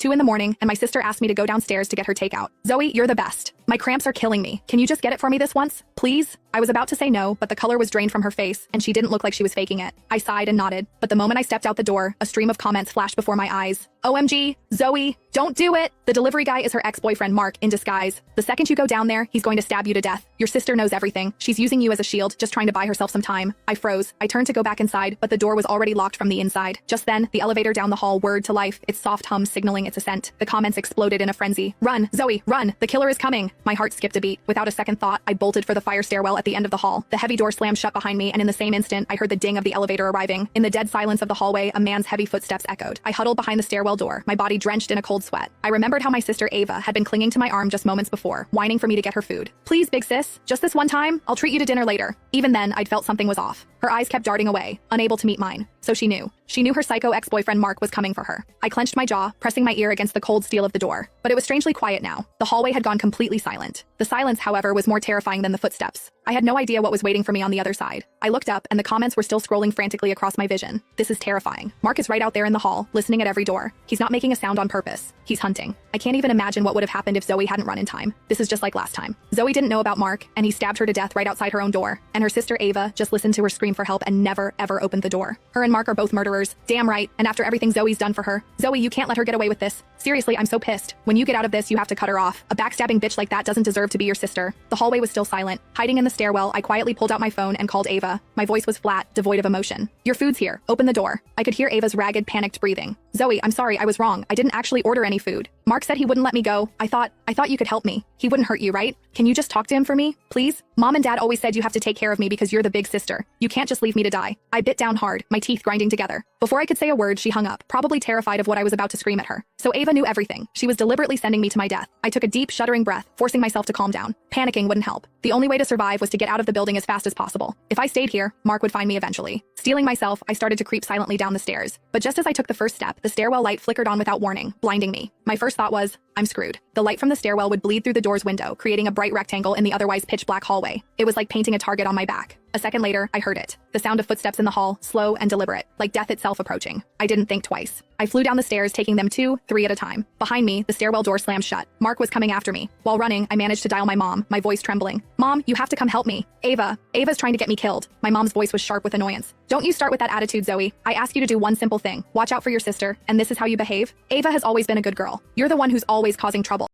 2 in the morning, and my sister asked me to go downstairs to get her takeout. Zoe, you're the best. My cramps are killing me. Can you just get it for me this once, please? I was about to say no, but the color was drained from her face, and she didn't look like she was faking it. I sighed and nodded, but the moment I stepped out the door, a stream of comments flashed before my eyes. OMG, Zoe, don't do it! The delivery guy is her ex-boyfriend Mark in disguise. The second you go down there, he's going to stab you to death. Your sister knows everything. She's using you as a shield, just trying to buy herself some time. I froze. I turned to go back inside, but the door was already locked from the inside. Just then, the elevator down the hall whirred to life, its soft hum signaling its ascent. The comments exploded in a frenzy. Run, Zoe, run! The killer is coming! My heart skipped a beat. Without a second thought, I bolted for the fire stairwell at the end of the hall. The heavy door slammed shut behind me, and in the same instant, I heard the ding of the elevator arriving. In the dead silence of the hallway, a man's heavy footsteps echoed. I huddled behind the stairwell door, my body drenched in a cold sweat. I remembered how my sister Ava had been clinging to my arm just moments before, whining for me to get her food. Please, big sis, just this one time, I'll treat you to dinner later. Even then, I'd felt something was off. Her eyes kept darting away, unable to meet mine. So she knew. She knew her psycho ex-boyfriend Mark was coming for her. I clenched my jaw, pressing my ear against the cold steel of the door. But it was strangely quiet now. The hallway had gone completely silent. The silence, however, was more terrifying than the footsteps. I had no idea what was waiting for me on the other side. I looked up, and the comments were still scrolling frantically across my vision. This is terrifying. Mark is right out there in the hall, listening at every door. He's not making a sound on purpose. He's hunting. I can't even imagine what would have happened if Zoe hadn't run in time. This is just like last time. Zoe didn't know about Mark, and he stabbed her to death right outside her own door. And her sister Ava just listened to her scream for help and never, ever opened the door. Her and Mark are both murderers. Damn right. And after everything Zoe's done for her, Zoe, you can't let her get away with this. Seriously, I'm so pissed. When you get out of this, you have to cut her off. A backstabbing bitch like that doesn't deserve to be your sister. The hallway was still silent. Hiding in the stairwell, I quietly pulled out my phone and called Ava. My voice was flat, devoid of emotion. Your food's here. Open the door. I could hear Ava's ragged, panicked breathing. Zoe, I'm sorry, I was wrong. I didn't actually order any food. Mark said he wouldn't let me go. I thought you could help me. He wouldn't hurt you, right? Can you just talk to him for me, please? Mom and Dad always said you have to take care of me because you're the big sister. You can't just leave me to die. I bit down hard, my teeth grinding together. Before I could say a word, she hung up, probably terrified of what I was about to scream at her. So Ava knew everything. She was deliberately sending me to my death. I took a deep, shuddering breath, forcing myself to calm down. Panicking wouldn't help. The only way to survive was to get out of the building as fast as possible. If I stayed here, Mark would find me eventually. Steeling myself, I started to creep silently down the stairs. But just as I took the first step, the stairwell light flickered on without warning, blinding me. My first thought was, I'm screwed. The light from the stairwell would bleed through the door's window, creating a bright rectangle in the otherwise pitch-black hallway. It was like painting a target on my back. A second later, I heard it. The sound of footsteps in the hall, slow and deliberate, like death itself approaching. I didn't think twice. I flew down the stairs, taking them 2, 3 at a time. Behind me, the stairwell door slammed shut. Mark was coming after me. While running, I managed to dial my mom, my voice trembling. Mom, you have to come help me. Ava's trying to get me killed. My mom's voice was sharp with annoyance. Don't you start with that attitude, Zoe. I ask you to do one simple thing. Watch out for your sister, and this is how you behave. Ava has always been a good girl. You're the one who's always causing trouble.